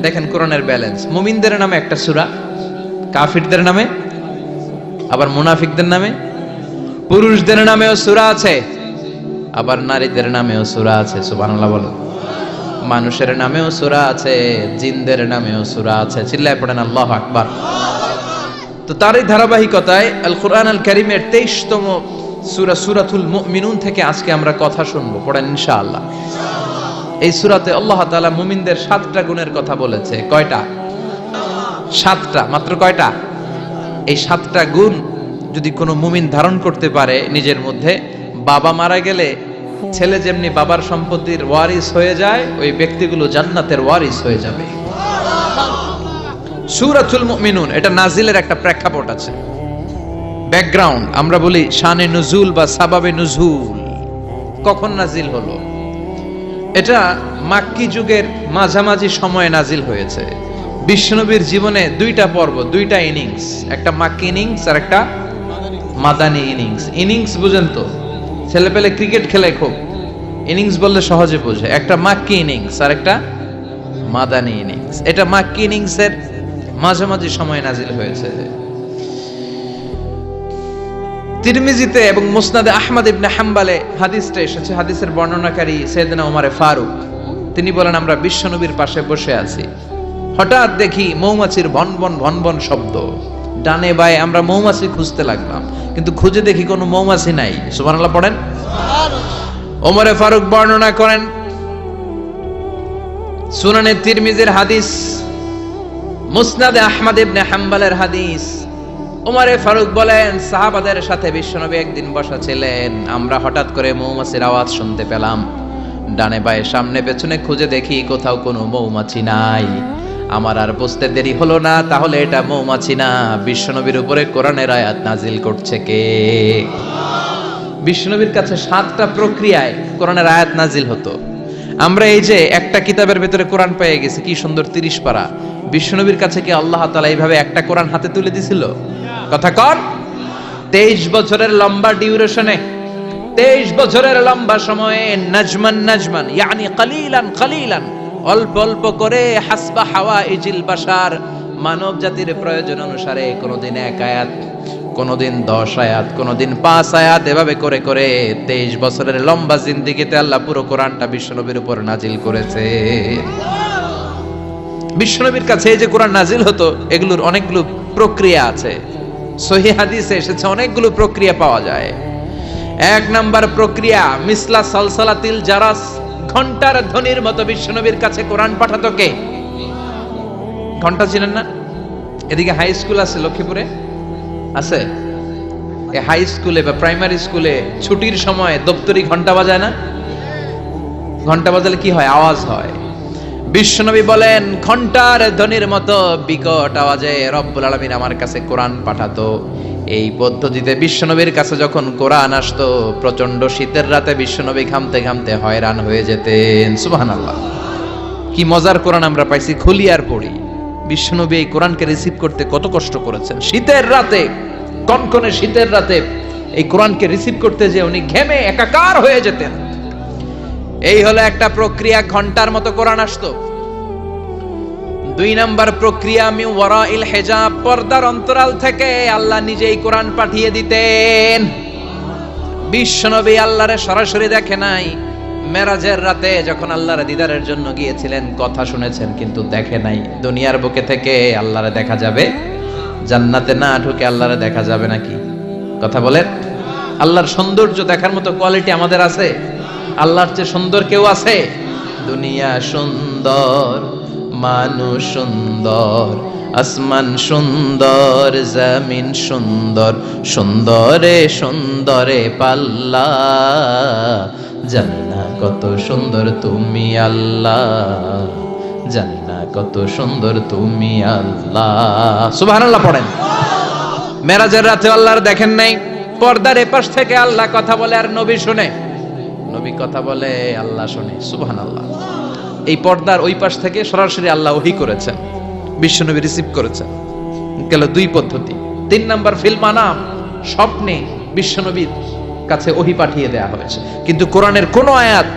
দেখেন কোরআনের ব্যালেন্স। মুমিনদের নামে একটা সূরা, কাফিরদের নামে, আবার মুনাফিকদের নামে, পুরুষদের নামেও সূরা আছে, আবার নারীদের নামেও সূরা আছে। সুবহানাল্লাহ বলেন। মানুষের নামেও সূরা আছে, জিনদের নামেও সূরা আছে। চিল্লায় পড়েন আল্লাহু আকবার। তো তারই ধারাবাহিকতায় আল কোরআন আল কারীমের 23তম সূরা সূরাতুল মুমিনুন থেকে আজকে আমরা কথা শুনবো। পড়েন ইনশাআল্লাহ। এই সূরাতে আল্লাহ তাআলা মুমিনদের 7টা গুণের কথা বলেছে। কয়টা? 7টা। মাত্র কয়টা? এই 7টা গুণ যদি কোনো মুমিন ধারণ করতে পারে নিজের মধ্যে, বাবা মারা গেলে ছেলে যেমনি বাবার সম্পত্তির ওয়ারিস হয়ে যায়, ওই ব্যক্তিগুলো জান্নাতের ওয়ারিস হয়ে যাবে। সূরাতুল মুমিনুন এটা নাজিলের একটা প্রেক্ষাপট আছে, ব্যাকগ্রাউন্ড। আমরা বলি শানে নুজুল বা সাবাবে নুজুল। কখন নাজিল হলো? এটা মাক্কি যুগের মাঝামাঝি সময়ে নাজিল হয়েছে। বিশ্বনবীর জীবনে 2টা পর্ব, 2টা ইনিংস, একটা মাক্কি ইনিংস আর একটা মাদানী ইনিংস। ইনিংস বুঝেন তো, ছেলে পেলে ক্রিকেট খেলে খুব, ইনিংস বললে সহজে বোঝে। একটা মাক্কি ইনিংস আর একটা মাদানী ইনিংস। এটা মাক্কি ইনিংসের মাঝামাঝি সময়ে নাজিল হয়েছে। তিরমিজিতে এবং মুসনাদে আহমদ ইবনে হাম্বলে হাদিসটা এসেছে। হাদিসের বর্ণনাকারী সাইয়েদনা ওমর ফারুক, তিনি বলেন, আমরা বিশ্বনবীর পাশে বসে আছি, হঠাৎ দেখি মৌমাছির ভনভন ভনভন শব্দ। ডানে বায়ে আমরা মৌমাছি খুঁজতে লাগলাম, কিন্তু খুঁজে দেখি কোনো মৌমাছি নাই। সুবহানাল্লাহ পড়েন। ওমর ফারুক বর্ণনা করেন, সুনানে তিরমিজির হাদিস, মুসনাদে আহমদ ইবনে হাম্বলের হাদিস। ওমর ফারুক বলেন, সাহাবাদের সাথে বিশ্বনবী একদিন বসা ছিলেন, আমরা হঠাৎ করে মৌমাছির আওয়াজ শুনতে পেলাম। ডানে বায়ে সামনে পেছনে খুঁজে দেখি কোথাও কোনো মৌমাছি নাই। আমার আর বুঝতে দেরি হলো না, তাহলে এটা মৌমাছি না, বিশ্বনবীর উপরে কোরআনের আয়াত নাজিল করছে কে? বিশ্বনবীর কাছে 7টা প্রক্রিয়ায় কোরআনের আয়াত নাজিল হতো। আমরা এই যে একটা কিতাবের ভেতরে কোরআন পেয়ে গেছি, কি সুন্দর 30 পারা। বিশ্বনবীর কাছে কি আল্লাহ তাআলা এইভাবে একটা কোরআন হাতে তুলে দিছিল? কথা কর। 23 বছরের লম্বা ডিউরেশনে, 23 বছরের লম্বা সময়ে, নাজমান নাজমান ইয়ানি কালিলান কালিলান, অল্প অল্প করে, হাসবা হাওয়াইজিল বাশার, মানব জাতির প্রয়োজন অনুসারে, কোনদিন 1 আয়াত, কোনদিন 10 আয়াত, কোনদিন 5 আয়াত, এভাবে করে করে 23 বছরের লম্বা জিন্দেগিতে আল্লাহ পুরো কোরআনটা বিশ্বনবীর উপর নাজিল করেছে। বিশ্বনবীর কাছে এই যে কোরআন নাজিল হতো, এগুলোর অনেকগুলো প্রক্রিয়া আছে। সহিহ হাদিসে এসেছে অনেকগুলো প্রক্রিয়া পাওয়া যায়। 1 নাম্বার প্রক্রিয়া, মিসলা সালসালাতিল জারাস, ঘন্টার ধ্বনির মতো বিশ্বনবীর কাছে কোরআন পাঠাতো কে? ঘন্টা চিনেন না? এদিকে হাই স্কুল আছে লক্ষ্মীপুরে, আছে? এই হাই স্কুলে বা প্রাইমারি স্কুলে ছুটির সময় দপ্তরি ঘন্টা বাজায় না? ঘন্টা বাজালে কি হয়? আওয়াজ হয়। বিশ্বনবী বলেন, ঘন্টার ধ্বনির মতো বিকট আওয়াজে রব্বুল আলামিন আমার কাছে কোরআন পাঠাতো। এই পদ্ধতিতে বিশ্বনবীর কাছে যখন কোরআন আসতো, প্রচন্ড শীতের রাতে বিশ্বনবী ঘামতে ঘামতে হয়রান হয়ে যেতেন। সুবহানাল্লাহ। কি মজার কোরআন আমরা পাইছি, খুলি আর পড়ি। বিশ্বনবী এই কোরআনকে রিসিভ করতে কত কষ্ট করেছেন। শীতের রাতে, কনকনে শীতের রাতে এই কোরআনকে রিসিভ করতে যে উনি ঘেমে একাকার হয়ে যেতেন। এই হলো একটা প্রক্রিয়া, ঘন্টার মতো কোরআন আসতো। 2 নাম্বার প্রক্রিয়া, মি ওয়ারাইল হিজাব, পর্দার অন্তরাল থেকে আল্লাহ নিজেই কোরআন পাঠিয়ে দিতেন। বিশ্বনবী আল্লাহরে সরাসরি দেখে নাই। মেরাজের রাতে যখন আল্লাহর দিদারের জন্য গিয়েছিলেন, কথা শুনেছেন কিন্তু দেখে নাই। দুনিয়ার বুকে থেকে আল্লাহরে দেখা যাবে, জান্নাতে না ঢুকে আল্লাহরে দেখা যাবে নাকি? কথা বলেন। আল্লাহর সৌন্দর্য দেখার মতো কোয়ালিটি আমাদের আছে? আল্লাহর চেয়ে সুন্দর কেউ আছে? দুনিয়া সুন্দর, মানুষ সুন্দর, আসমান সুন্দর, জমিন সুন্দর, সুন্দরে সুন্দরে পাল্লা, জান্নাহ কত সুন্দর তুমি আল্লাহ, জান্নাহ কত সুন্দর তুমি আল্লাহ। সুবহানাল্লাহ পড়েন। মেরাজের রাতে আল্লাহর দেখেন নাই, পর্দার এপাশ থেকে আল্লাহ কথা বলে আর নবী শুনে, নবী কথা বলে আল্লাহ শুনে। সুবহানাল্লাহ। এই পর্দার ওই পাশ থেকে সরাসরি আল্লাহ ওহী করেছেন, বিশ্বনবী রিসিভ করেছেন। গেল 2 পদ্ধতি। 3 নাম্বার, ফিল মানাম, স্বপ্নে বিশ্বনবীর কাছে ওহী পাঠিয়ে দেয়া হয়েছে। কিন্তু কোরআনের কোন আয়াত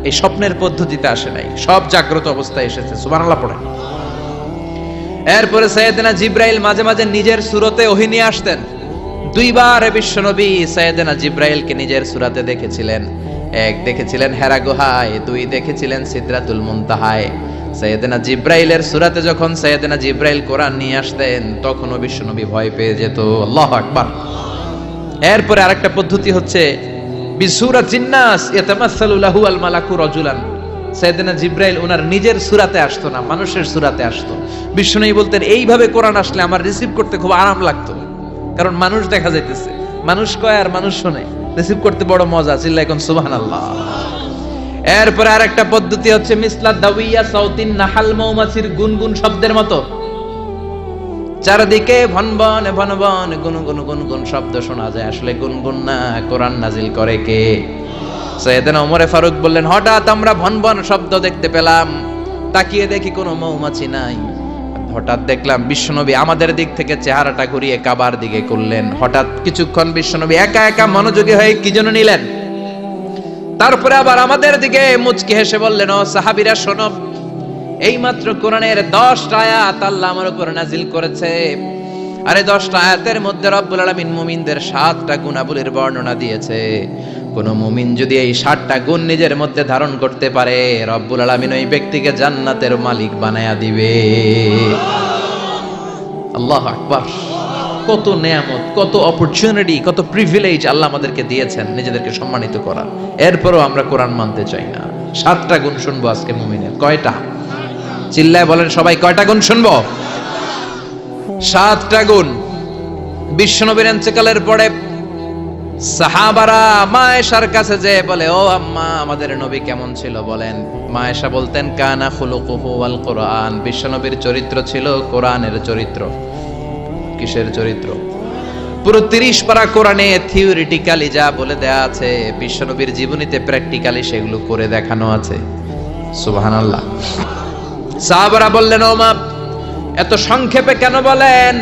এই স্বপ্নের পদ্ধতিতে আসে নাই, সব জাগ্রত অবস্থায় এসেছে। সুবহানাল্লাহ পড়ে। এরপরে সাইয়েদনা জিব্রাইল মাঝে মাঝে নিজের সূরতে ওহী নিয়ে আসতেন। দুইবার বিশ্বনবী সাইয়েদনা জিব্রাইলকে নিজের সূরাতে দেখেছিলেন। এক দেখেছিলেন হেরা গুহায়, দুই দেখেছিলেন সিদরাতুল মুনতাহায়। সাইয়েদনা জিব্রাইলের সূরাতে যখন সাইয়েদনা জিব্রাইল কোরআন নিয়ে আসতেন তখনও বিশ্বনবী ভয় পেয়ে যেত। আল্লাহু আকবার। এরপরে আরেকটা পদ্ধতি হচ্ছে বিসূরাতিন নাস ইয়াতামাসসালু লাহু আল মালাকু রাজুলান। সাইয়েদনা জিব্রাইল ওনার নিজের সূরাতে আসতো না, মানুষের সূরাতে আসতো। বিশ্বনবী বলতেন এইভাবে কোরআন আসলে আমার রিসিভ করতে খুব আরাম লাগতো, কারণ মানুষ দেখা যাইতেছে, মানুষ কয় আর মানুষ শোনে, রিসিভ করতে বড় মজা। চিল্লায় কোন সুবহানাল্লাহ। এরপরে আরেকটা পদ্ধতি হচ্ছে মিসলা দাওয়িয়া সাউতিন নাহাল, মৌমাছির গুনগুন শব্দের মতো চারদিকে ভনভন ভনভন গুনগুন গুনগুন শব্দ শোনা যায়। আসলে গুনগুন না, কোরআন নাজিল করে কে? সাইয়েদনা ওমরে ফারুক বললেন, হঠাৎ আমরা ভনভন শব্দ দেখতে পেলাম, তাকিয়ে দেখি কোনো মৌমাছি নাই। হঠাৎ দেখলাম বিশ্বনবী আমাদের দিক থেকে চেহারাটা ঘুরিয়ে কাবার দিকে করলেন। হঠাৎ কিছুক্ষণ বিশ্বনবী একা একা মনোযোগী হয়ে কি যেন নিলেন, তারপরে আবার আমাদের দিকে মুচকি হেসে বললেন, ও সাহাবীরা শোনো, এইমাত্র কোরআনের 10টা আয়াত আল্লাহ আমার উপর নাজিল করেছে। আরে 10টা আয়াতের মধ্যে রব্বুল আলামিন মুমিনদের 7টা গুণাবলীর বর্ণনা দিয়েছে। কোন মুমিন যদি এই 7টা গুণ নিজের মধ্যে ধারণ করতে পারে, রব্বুল আলামিন ওই ব্যক্তিকে জান্নাতের মালিক বানায়া দিবে। আল্লাহু আকবার। কত নেয়ামত, কত অপরচুনিটি, কত প্রিভিলেজ আল্লাহ আমাদেরকে দিয়েছেন নিজেদেরকে সম্মানিত করার। এরপরও আমরা কোরআন মানতে চাই না। 7টা গুণ শুনবো আজকে মুমিনের। কয়টা? চিল্লায় বলেন সবাই, কয়টা গুণ শুনবো? 7টা গুণ। বিশ্বনবীর ইন্তেকালের পরে সাহাবারা মা আয়েশার কাছে যেয়ে বলে, ও আম্মা, আমাদের নবী কেমন ছিল বলেন? মা আয়েশা বলতেন, কানা খুলুকুহু ওয়াল কোরআন। বিশ্বনবীর চরিত্র ছিল কোরআনের চরিত্র। কিসের চরিত্র? পুরো 30 পারা কোরআনে থিওরিটিক্যালি যা বলে দেয়া আছে, বিশ্বনবীর জীবনীতে প্র্যাকটিক্যালি সেগুলো করে দেখানো আছে। সুবহানাল্লাহ। সাহাবারা বললেন, ও মা, এত সংক্ষেপে কেন বলেন?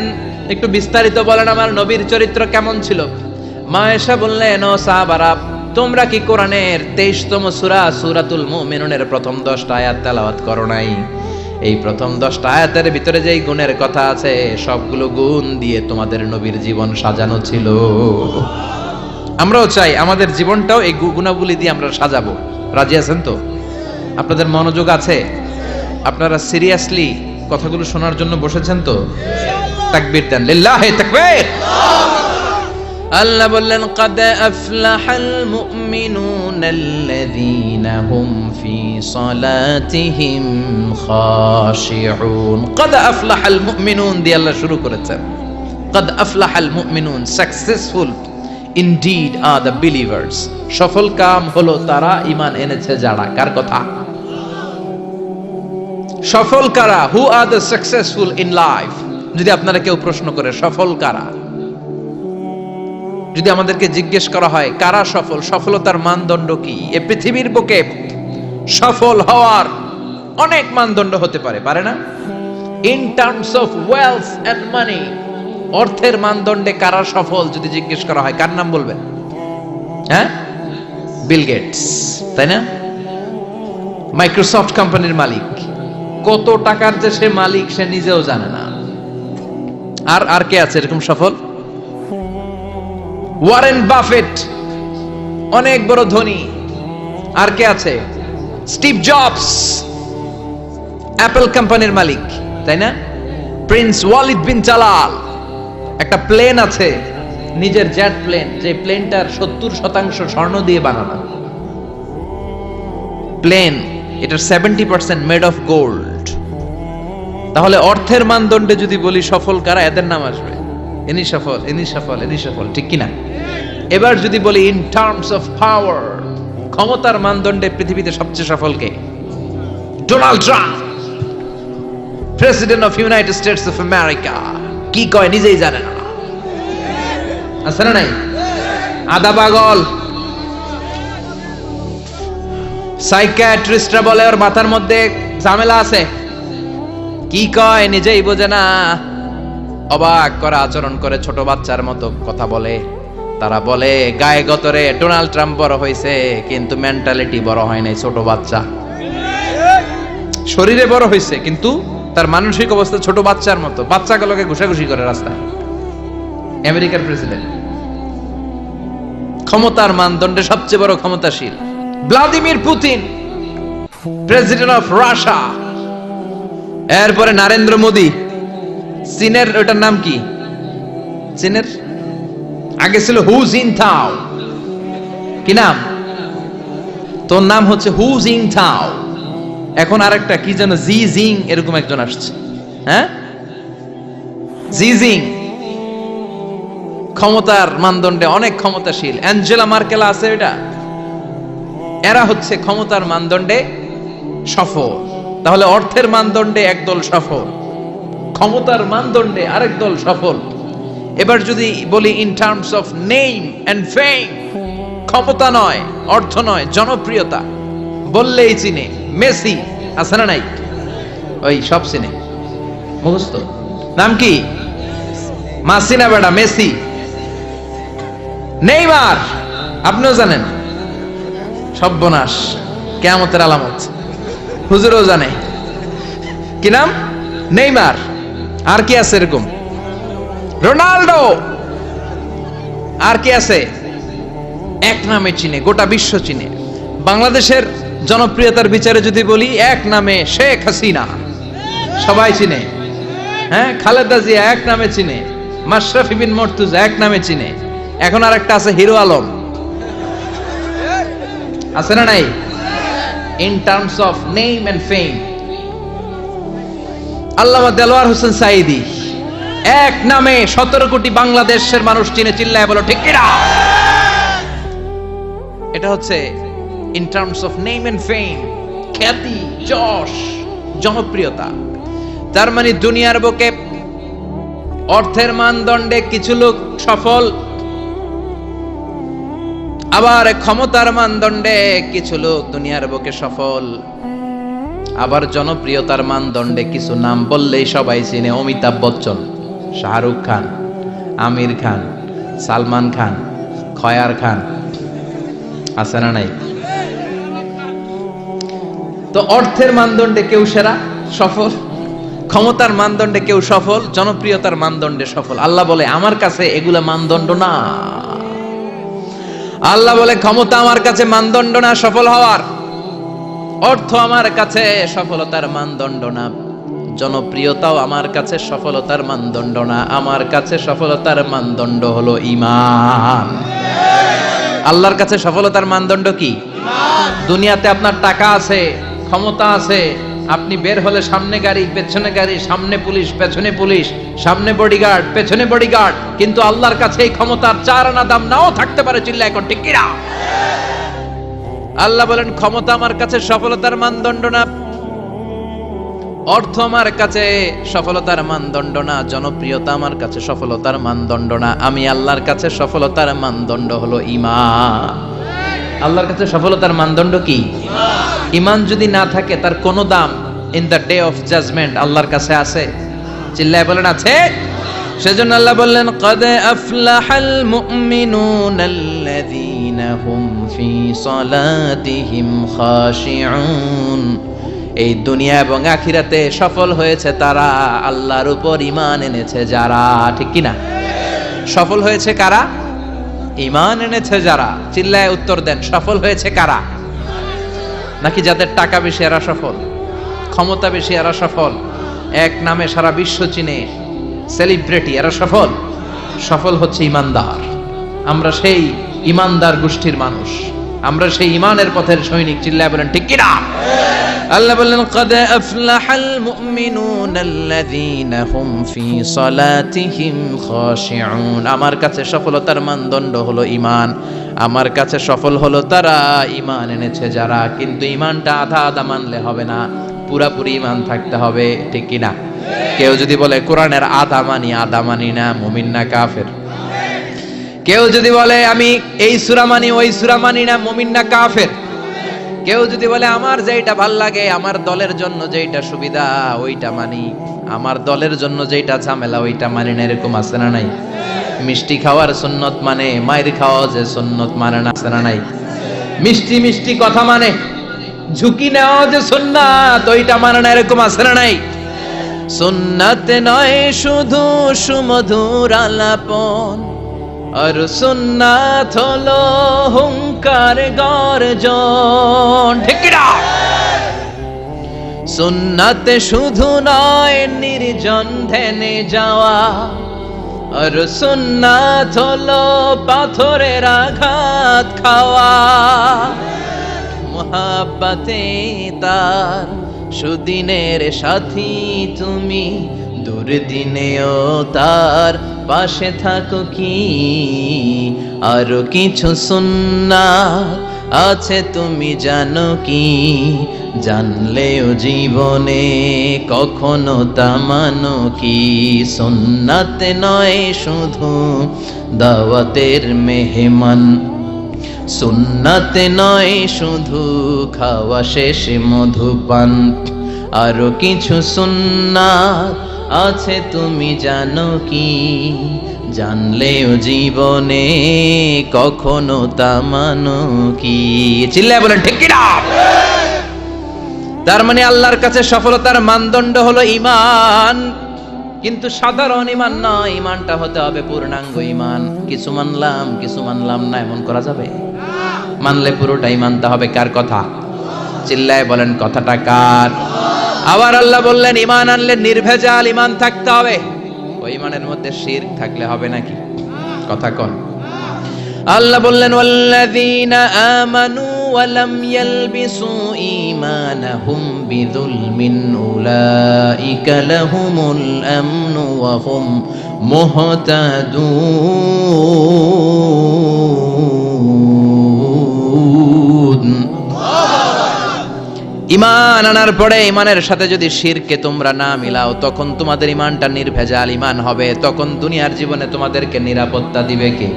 একটু বিস্তারিত বলেন আমার নবীর চরিত্র কেমন ছিল। মা আয়েশা বললেন, ও সাহাবারা, তোমরা কি কোরআনের 23তম সূরা সূরাতুল মুমিনুনের প্রথম 10টা আয়াত তেলাওয়াত করো নাই? এই প্রথম 10টা আয়াতের ভিতরে যেই গুণের কথা আছে, সবগুলো গুণ দিয়ে তোমাদের নবীর জীবন সাজানো ছিল। আমরাও চাই আমাদের জীবনটাও এই গুণাবলী দিয়ে আমরা সাজাবো। রাজি আছেন তো? আপনাদের মনোযোগ আছে? আপনারা সিরিয়াসলি কথাগুলো শোনার জন্য বসেছেন তো? তাকবীর দেন, লিল্লাহি তাকবীর। আল্লাহ বললেন, قد أفلح المؤمنون الذين هم في صلاتهم خاشعون। قد أفلح المؤمنون দিয়ে আল্লাহ শুরু করেছেন। قد أفلح المؤمنون, successful indeed are the believers। সফল কাম হলো তারা ঈমান এনেছে যারা। কার কথা? সফল কারা? who are the successful in life? যদি আপনারা কেউ প্রশ্ন করে সফল কারা, যদি আমাদেরকে জিজ্ঞেস করা হয় কারা সফল, সফলতার মানদণ্ড কি? এই পৃথিবীর বুকে সফল হওয়ার অনেক মানদণ্ড হতে পারে, পারে না? In terms of wealth and money, অর্থের মানদণ্ডে কারা সফল যদি জিজ্ঞেস করা হয়, কার নাম বলবেন? হ্যাঁ, বিল গেটস, তাই না? মাইক্রোসফট কোম্পানির মালিক। কত টাকার যে সে মালিক সে নিজেও জানে না। আর কে আছে এরকম সফল? ওয়ারেন বাফেট, অনেক বড় ধনী। আর কে আছে? স্টিভ জবস, অ্যাপল কোম্পানির মালিক, তাই না? প্রিন্স ওয়ালিদ বিন জালাল, একটা প্লেন আছে, নিজের জেট প্লেন, যে প্লেনটার 70% স্বর্ণ দিয়ে বানানো প্লেন, এটার 70% মেড অফ গোল্ড। তাহলে অর্থের মানদণ্ডে যদি বলি সফল কারা, এদের নাম আসবে। ইনি সফল, ইনি সফল, ইনি সফল, ঠিক কিনা? এবার যদি বলি ইন টার্মস অফ পাওয়ার, ক্ষমতার মানদণ্ডে পৃথিবীতে সবচেয়ে সফল কে? Donald Trump, president of United States of America. কি কয় নিজেই জানে না, আছে না নাই? আদা পাগল। সাইকিয়াট্রিস্টরা বলে ওর মাথার মধ্যে ঝামেলা আছে। কি কয় নিজেই বোঝে না, অবাক করা আচরণ করে, ছোট বাচ্চার মতো কথা বলে। তারা বলে গায়ে গতরে ডোনাল্ড ট্রাম্প বড় হয়েছে, কিন্তু মেন্টালিটি বড় হয় নাই, ছোট বাচ্চা। শরীরে বড় হয়েছে কিন্তু তার মানসিক অবস্থা ছোট বাচ্চার মতো, বাচ্চাগুলোকে ঘুষাঘুষি করে রাস্তায়। আমেরিকার প্রেসিডেন্ট ক্ষমতার মানদণ্ডে সবচেয়ে বড় ক্ষমতাশীল Vladimir Putin, president of Russia. এরপরে নরেন্দ্র মোদী, চীনের ওটার নাম কি? চীনের আগে ছিল হু জিনতাও, কি নাম? তোর নাম হচ্ছে হু জিনতাও। এখন আরেকটা কি যেন জি জিং, এরকম একজন আসছে। হ্যাঁ, জি জিং ক্ষমতার মানদণ্ডে অনেক ক্ষমতাশীল। অ্যাঞ্জেলা মার্কেল আছে, এটা এরা হচ্ছে ক্ষমতার মানদণ্ডে সফল। তাহলে অর্থের মানদণ্ডে একদল সফল, ক্ষমতার মানদণ্ডে আরেক দল সফল। এবার যদি বলি in terms of name and fame, ক্ষমতা নয়, অর্থ নয়, জনপ্রিয়তা বললেই চিনে। মেসি আছে না নাই? ওই সব চিনে, মুখস্থ। নাম কি? মাসিনা বেটা, মেসি। নেইমার আপনিও জানেন, সর্বনাশ, কিয়ামতের আলামত, হুজুরও জানে। কি নাম? নেইমার। আর কি আছে এরকম? রোনাল্ডো। আর কি আছে? এক নামে চিনে, গোটা বিশ্ব চিনে। বাংলাদেশের জনপ্রিয়তার বিচারে যদি বলি, এক নামে শেখ হাসিনা, সবাই চিনে। হ্যাঁ, খালেদা জিয়া এক নামে চিনে, মাশরাফি বিন মুর্তজা এক নামে চিনে। এখন আর একটা আছে হিরো আলম, আছে না নাই? In terms of name and fame. Allama Delwar Hossain Sayeedi এক নামে 17 কোটি বাংলাদেশের মানুষ চিনে। চিল্লায় বলো ঠিক কিনা? এটা হচ্ছে in terms of name and fame, খ্যাতি, যশ, জনপ্রিয়তা। তার মানে দুনিয়ার বুকে অর্থের মানদণ্ডে কিছু লোক সফল, আবার ক্ষমতার মানদণ্ডে কিছু লোক দুনিয়ার বুকে সফল, আবার জনপ্রিয়তার মানদণ্ডে কিছু নাম বললেই সবাই চিনে। অমিতাভ বচ্চন, শাহরুখ খান, আমির খান, সালমান খান, খয়ার খান, আছে না নাই? তো অর্থের মানদণ্ডে কেউ সেরা সফল, ক্ষমতার মানদণ্ডে কেউ সফল, জনপ্রিয়তার মানদণ্ডে সফল। আল্লাহ বলে আমার কাছে এগুলা মানদণ্ড না। আল্লাহ বলে ক্ষমতা আমার কাছে মানদণ্ড না সফল হওয়ার, অর্থ আমার কাছে সফলতার মানদণ্ড না, জনপ্রিয়তাও আমার কাছে সফলতার মানদণ্ড না। আমার কাছে সফলতার মানদণ্ড হলো ঈমান। আল্লাহর কাছে সফলতার মানদণ্ড কি? দুনিয়াতে আপনার টাকা আছে, ক্ষমতা আছে, আপনি বের হলে সামনে গাড়ি, পেছনে গাড়ি, সামনে পুলিশ, পেছনে পুলিশ, সামনে বডিগার্ড, পেছনে বডিগার্ড, কিন্তু আল্লাহর কাছে এই ক্ষমতার 4 আনা দাম নাও থাকতে পারে। চিল্লায় এখন ঠিক কিনা? আল্লাহ বলেন ক্ষমতা আমার কাছে সফলতার মানদণ্ড না, অর্থ আমার কাছে সফলতার মানদণ্ড না, জনপ্রিয়তা আমার কাছে সফলতার মানদণ্ড না। আমি আল্লাহর কাছে সফলতার মানদণ্ড হলো ঈমান। আল্লাহর কাছে সফলতার মানদণ্ড কি? ঈমান যদি না থাকে তার কোনো দাম in the day of judgement আল্লাহর কাছে আছে? চিল্লায় বলেন আছে। সেজন্য আল্লাহ বললেন ক্বাদ আফলাহাল মুমিনুনাল্লাযীনা হুম ফি সালাতিহিম খাশিউন। এই দুনিয়া এবং আখিরাতে সফল হয়েছে তারা আল্লাহর উপর ঈমান এনেছে যারা। ঠিক কি না? সফল হয়েছে কারা? ঈমান এনেছে যারা। চিল্লায় উত্তর দেন, সফল হয়েছে কারা? নাকি যাদের টাকা বেশি এরা সফল, ক্ষমতা বেশি এরা সফল, এক নামে সারা বিশ্ব চিনে, সেলিব্রিটি, এরা সফল? সফল হচ্ছে ঈমানদার। আমরা সেই ঈমানদার গোষ্ঠীর মানুষ, আমরা সেই ঈমানের পথের সৈনিক। চিল্লায় বলেন ঠিক কি না? আল্লাহ বললেন ক্বাদ আফলাহাল মুমিনুনাল্লাযীনা হুম ফি সালাতিহিম খাশিউন। আমার কাছে সফলতার মানদণ্ড হলো ঈমান। আমার কাছে সফল হলো তারা ঈমান এনেছে যারা। কিন্তু ঈমানটা আধা আধা মানলে হবে না, পুরাপুরি ঈমান থাকতে হবে। ঠিক কি না? কেউ যদি বলে কোরআনের আধা মানি না, মুমিন না কাফের? কেউ যদি বলে আমি এই সূরা মানি ওই সূরা মানি না, মুমিন না কাফের? কেউ যদি বলে আমার যেটা ভাল লাগে, আমার দলের জন্য যেটা সুবিধা ওইটা মানি, আমার দলের জন্য যেটা ঝামেলা ওইটা মানি না, এরকম আছে না নাই? মিষ্টি খাওয়ার সুন্নত মানে মায়ের খাওয়া যে সুন্নত মানে না, আছে না নাই? মিষ্টি মিষ্টি কথা মানে ঝুঁকি নেওয়া যে সুন্নাত ওইটা মানে না, এরকম আছে না নাই? সুন্নাত নয় শুধু সুমধুর আলাপন, আর সুন্নাত হলো হুঙ্কার গর্জন। ঠিক কি না? সুন্নাত শুধু নয় নির্জন ধ্যানে যাওয়া, আর সুন্নাত হলো পাথরের আঘাত খাওয়া। মুহাব্বতে তার সুদিনের সাথী তুমি, দুর্দিনেও তার পাশে থাকো কি। আরো কিছু সুন্নাত আছে তুমি জানো কি, জানলেও জীবনে কখনো তা মানো কি। সুন্নাত নয় শুধু দাওয়াতের মেহমান, সুন্নাত নয় শুধু খাওয়া শেষে মধুপান। আরো কিছু সুন্নাত আছে তুমি জানো কি, জানলেও জীবনে কখনো তা মানো কি। চিল্লায় বলেন ঠিক কি না? তার মানে আল্লাহর কাছে সফলতার মানদণ্ড হলো ঈমান, কিন্তু সাধারণ ঈমান নয়, ঈমানটা হতে হবে পূর্ণাঙ্গ ঈমান। কিছু মানলাম না, এমন করা যাবে? মানলে পুরোটাই মানতে হবে। কার কথা? চিল্লায় বলেন কথাটা কার? আবার আল্লাহ বললেন ঈমান আনলে নির্ভেজাল ঈমান থাকতে হবে। ওই ঈমানের মধ্যে শিরক থাকলে হবে নাকি? কথা কোন? আল্লাহ বললেন ওয়াল্লাযীনা আমানু ওয়া লাম ইয়ালবিসু ঈমানাহুম বিযুলমিন উলাইকা লাহুমুল আমনু ওয়া হুম মুহতাদুন। ঈমান আনার পরে ঈমানের সাথে যদি শিরকে তোমরা না মিলাও, তখন তোমাদের ঈমানটা নির্ভেজাল ঈমান হবে। তখন দুনিয়ার জীবনে তোমাদেরকে নিরাপত্তা দিবে কে?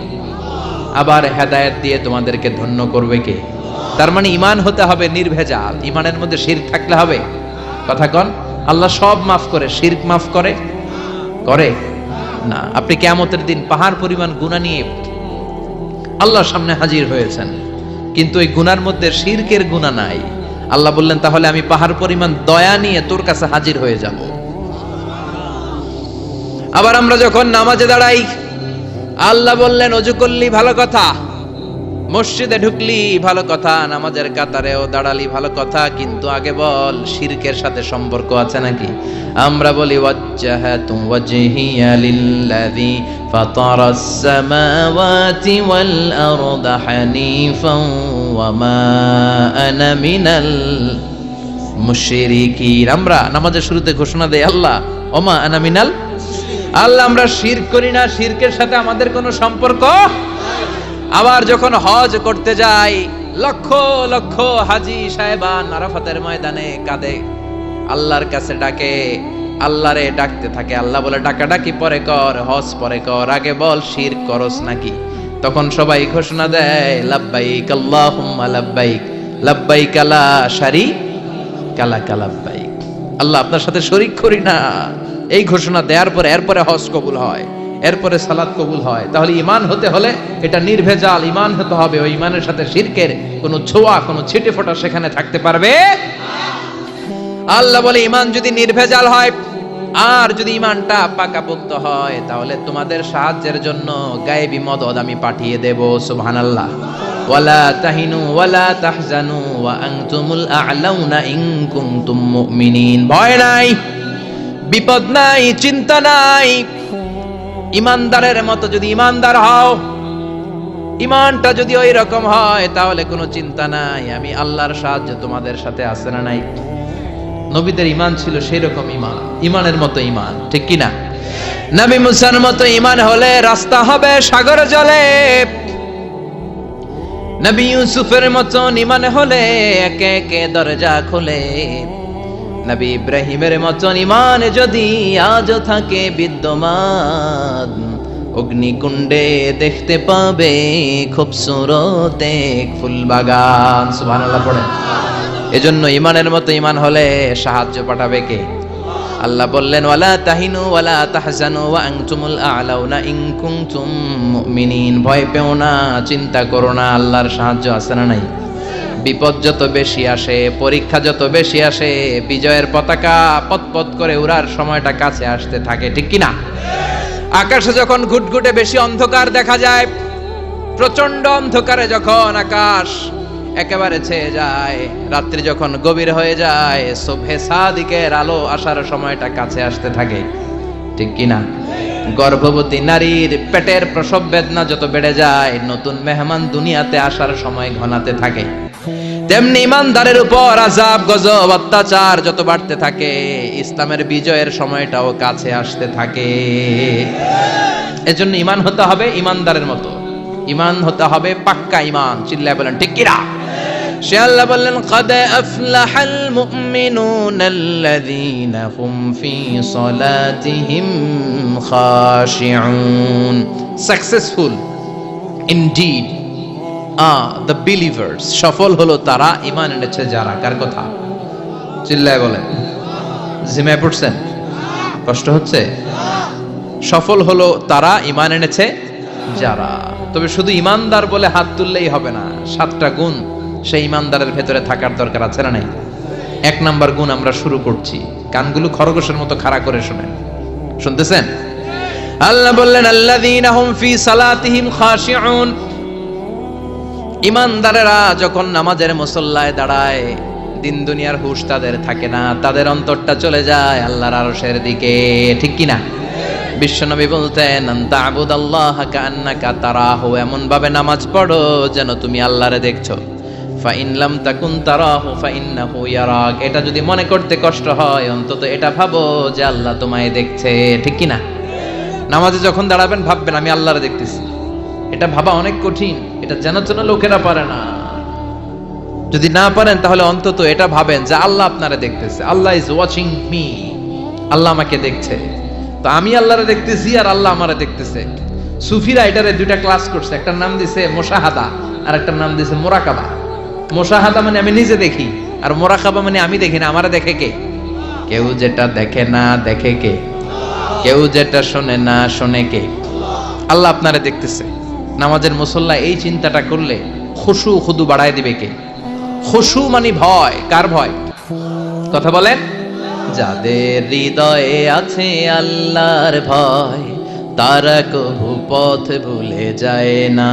আবার হেদায়েত দিয়ে তোমাদেরকে ধন্য করবে কে? তার মানে ঈমান হতে হবে নির্ভেজাল, ঈমানের মধ্যে শিরক থাকলে হবে? কথা কোন? আল্লাহ সব মাফ করে, শিরক মাফ করে? করে না। আপনি কিয়ামতের দিন পাহাড় পরিমাণ গুনাহ নিয়ে আল্লাহর সামনে হাজির হয়েছেন, কিন্তু এই গুনার মধ্যে শিরকের গুনাহ নাই। আল্লাহ বললেন তাহলে আমি পাহাড় পরিমাণ দয়া নিয়ে তোর কাছে হাজির হয়ে যাব। আবার আমরা যখন নামাজে দাঁড়াই, আল্লাহ বললেন ওযু করলি ভালো কথা, মসজিদে ঢুকলি ভালো কথা, নামাজের কাতারেও দাঁড়ালি ভালো কথা, কিন্তু আগে বল শিরকের সাথে সম্পর্ক আছে নাকি? আমরা বলি ওয়াজ্জাহাতু ওয়াজহিয়া লিল্লাযী ফাতারাস সামাওয়াতি ওয়াল আরদা হানিফান ওয়া মা আনা মিনাল মুশরিকিন। আমরা নামাজের শুরুতে ঘোষণা দেই আল্লাহ ওমা আনা মিনাল, আল্লাহ আমরা শিরক করি না, শিরকের সাথে আমাদের কোনো সম্পর্ক। আবার যখন হজ করতে যাই, লক্ষ লক্ষ হাজী সাহেবান আরাফাতের ময়দানে কাঁদে, আল্লাহর কাছে ডাকে, আল্লাহরে ডাকতে থাকে। আল্লাহ বলে ডাকাডাকি পরে কর, হজ পরে কর, আগে বল শিরক করস নাকি? তখন সবাই ঘোষণা দেয় লাব্বাইক আল্লাহুম্মা লাব্বাইক, লাব্বাইক লা শারীকা লাক লাব্বাইক, আল্লাহ আপনার সাথে শরীক করি না। এই ঘোষণা দেওয়ার পরে এরপরে হজ কবুল হয়, এরপরে সালাত কবুল হয়। তাহলে ঈমান হতে হলে এটা নির্ভেজাল ঈমান হতে হবে। ওই ঈমানের সাথে শিরকের কোনো ছোঁয়া, কোনো ছিটে ফোঁটা সেখানে থাকতে পারবে। আল্লাহ বলে ঈমান যদি নির্ভেজাল হয় আর যদি ঈমানটা পাকাপোক্ত হয়, তাহলে তোমাদের সাহায্যের জন্য গায়েবী মদদ আমি পাঠিয়ে দেব। সুবহানাল্লাহ। ওয়ালা তাহিনু ওয়ালা তাহজানু ওয়া আনতুমুল আ'লাউনা ইন কুনতুম মুমিনিন। ভয় নাই, বিপদ নাই, চিন্তা নাই। ইমানদারের মতো যদি ইমানদার হও, ইমানটা যদি ওই রকম হয়, তাহলে কোনো চিন্তা নাই, আমি আল্লাহর সাহায্য তোমাদের সাথে আছে না নাই? নবীদের ঈমান ছিল সেই রকম ঈমান, ঈমানের মতো ঈমান, ঠিক কি না? নবী মুসার মতো ঈমান হলে রাস্তা হবে সাগর জলে। নবী ইউসুফের মতো ঈমান হলে একে একে দরজা খোলে। নবী ইব্রাহিমের মতন ঈমান যদি আজও থাকে বিদ্যমান, অগ্নিকুণ্ডে দেখতে পাবে খুবসুরত এক ফুলবাগান। সুবহানাল্লাহ পড়েন। এজন্য ঈমানের মতো ঈমান হলে সাহায্য পাঠাবে কে? আল্লাহ বললেন ওয়ালা তাহিনু ওয়ালা তাহজানু ওয়া আনতুমুল আ'লাউনা ইন কুনতুম মুমিনিন, ভয় পেও না, চিন্তা করো না, আল্লাহর সাহায্য আছে না নাই? বিপদ যত বেশি আসে, পরীক্ষা যত বেশি আসে, বিজয়ের পতাকা পতপত করে উড়ার সময়টা কাছে আসতে থাকে, ঠিক কি না? আকাশে যখন ঘুটঘুটে বেশি অন্ধকার দেখা যায়, প্রচন্ড অন্ধকারে যখন আকাশ একেবারে ছেয়ে যায়, রাত্রি যখন গভীর হয়ে যায়, সুবহে সাদিকের আলো আসার সময়টা কাছে আসতে থাকে, ঠিক কি না? গর্ভবতী নারীর পেটের প্রসব বেদনা যত বেড়ে যায়, নতুন মেহমান দুনিয়াতে আসার সময় ঘনাতে থাকে, তেমনি ইমানদারের উপর আযাব গজব অত্যাচার যত বাড়তে থাকে, ইসলামের বিজয়ের সময়টাও কাছে আসতে থাকে। এজন্য ঈমান হতে হবে ইমানদারের মতো, ঈমান হতে হবে পাক্কা ঈমান। চিল্লায় বলেন ঠিক কি না? সে আল্লাহ বললেন قد أفلح المؤمنون الذين هم في صلاتهم خاشعون. Successful indeed the believers. সফল হলো তারা ঈমান এনেছে যারা। কার কথা? চিল্লায় বলেন। জিমায় পড়ছেন? কষ্ট হচ্ছে? সফল হলো তারা ঈমান এনেছে যারা। তবে শুধু ঈমানদার বলে হাত তুললেই হবে না, 7টা গুণ সেই ঈমানদারের ভেতরে থাকার দরকার আছে না নাই? 1 নাম্বার গুণ আমরা শুরু করছি, কানগুলো খরগোশের মতো খাড়া করে শুনেন। শুনতেছেন? আল্লাহ বললেন আল্লাযীনা হুম ফি সালাতিহিম খাশিউন। ঈমানদারেরা যখন নামাজের মুসল্লায় দাঁড়ায়, দিন দুনিয়ার হুঁশ তাদের থাকে না, তাদের অন্তরটা চলে যায় আল্লাহর আরশের দিকে, ঠিক কি না? বিশ্বনবী বলতেন আনতা আবুদাল্লাহ কান্নাকা তারাহু, এমন ভাবে নামাজ পড়ো যেন তুমি আল্লাহরে দেখছো। ফাইন লাম তাকুন তারাহু ফাইন্নাহু ইয়ারাক, এটা যদি মনে করতে কষ্ট হয়, অন্তত এটা ভাবো যে আল্লাহ তোমায় দেখছে, ঠিক কি না? নামাজে যখন দাঁড়াবেন ভাববেন আমি আল্লাহরে দেখতেছি। এটা ভাবা অনেক কঠিন, এটা জানার জন্য লোকেরা পারে না। যদি না পারেন তাহলে অন্তত এটা ভাবেন যে আল্লাহ আপনারে দেখতেছে, আল্লাহ ইজ ওয়াচিং মি, আল্লাহ আমাকে দেখছে। তো আমি আল্লাহরে দেখতেছি আর আল্লাহ আমারে দেখতেছে। সুফিরা এটারে 2টা ক্লাস করছে, একটার নাম দিছে মুশাহাদা আর একটার নাম দিছে মুরাকাবা। মুশাহাদা মানে আমি নিজে দেখি, আর মুরাকাবা মানে আমি দেখি না, আমারে দেখে কে? কেউ যেটা দেখে না দেখে কে? কেউ যেটা শোনে না শোনে কে? আল্লাহ আপনারে দেখতেছে। নামাজের মুসল্লা এই চিন্তাটা করলে খুশু খুদু বাড়ায় দিবে কে? খুশু মানে ভয়। কার ভয়? কথা বলেন। যাদের হৃদয়ে আছে আল্লাহর ভয়, তারা কবু পথ ভুলে যায় না।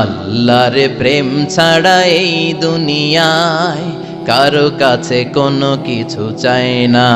আল্লাহর প্রেম ছাড়া এই দুনিয়ায় কারো কাছে কোনো কিছু চায় না।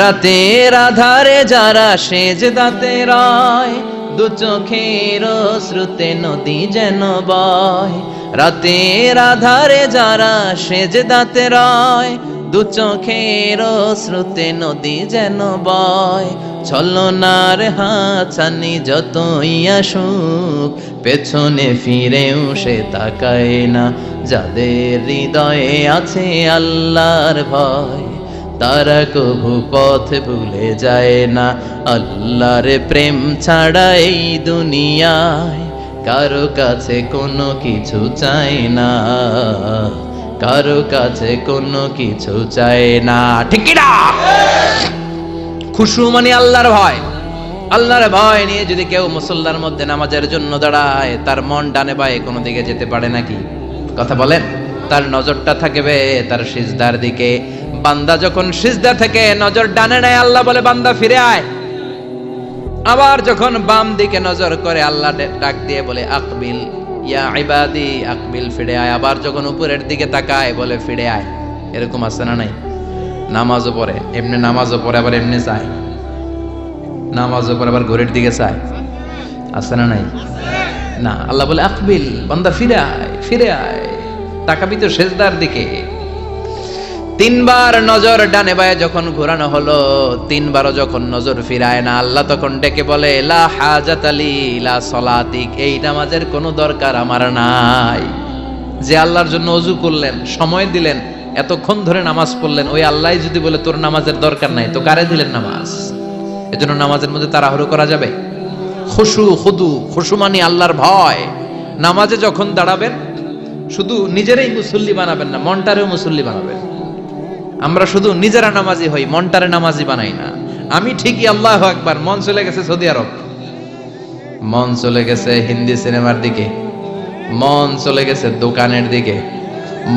রাতের আধারে যারা সেজদাতে রয়, দু চোখের শ্রুতে নদী যেন বয়। রাতের আধারে যারা সেজদাতে রয়, দু চোখের শ্রুতে নদী যেন বয়। ছলনার হাতছানি যতই আসুক, পেছনে ফিরেও সে তাকায় না। যাদের হৃদয়ে আছে আল্লাহর ভয়, তারা কবু পথ ভুলে যায় না। আল্লাহর প্রেম ছাড়া এই দুনিয়ায় কারো কাছে কোনো কিছু চায় না, কারো কাছে কোনো কিছু চায় না, ঠিক কি না? খুশু মানে আল্লাহর ভয়। আল্লাহর ভয় নিয়ে যদি কেউ মুসল্লার মধ্যে নামাজের জন্য দাঁড়ায়, তার মন ডানে বায়ে কোনো দিকে যেতে পারে নাকি? কথা বলেন। তার নজরটা থাকবে তার সিজদার দিকে। বান্দা যখন সিজদা থেকে নজর ডানে নেয়, আল্লাহ বলে বান্দা ফিরে আয়। আবার যখন বাম দিকে নজর করে, আল্লাহ ডাক দিয়ে বলে আকবিল ইয়া ইবাদি, আকবিল, ফিরে আয়। আবার যখন উপরের দিকে তাকায় বলে ফিরে আয়। এরকম আছে না নাই? নামাজও পড়ে এমনি, নামাজও পড়ে আবার এমনি চায়, নামাজও পড়ে আবার ঘড়ির দিকে চায়, আছে না নাই? না, আল্লাহ বলে আকবিল, বান্দা ফিরে আয়, ফিরে আয়, তাকাবি তো সেজদার দিকে। 3বার নজর ডানে বায়ে যখন ঘোরানো হলো, 3বারও যখন নজর ফিরায় না, আল্লাহ তখন ডেকে বলে লা হাজাত লি লা সলাতিক, এই নামাজের কোনো দরকার আমার নাই। যে আল্লাহর জন্য ওযু করলেন, সময় দিলেন, এতক্ষণ ধরে নামাজ পড়লেন, ওই আল্লাহই যদি বলে তোর নামাজের দরকার নাই, তো কারে দিলেন নামাজ? এজন্য নামাজের মধ্যে তাড়াহুড়ো করা যাবে? খুশু খুদু, খুশু মানে আল্লাহর ভয়। নামাজে যখন দাঁড়াবেন শুধু নিজেরই মুসল্লি বানাবেন না, মনটারেও মুসল্লি বানাবেন। আমরা শুধু নিজেরা নামাজি হই, মনটারে নামাজি বানাই না। আমি ঠিকই আল্লাহু আকবার, মন চলে গেছে সৌদি আরব, মন চলে গেছে হিন্দি সিনেমার দিকে, মন চলে গেছে দোকানের দিকে,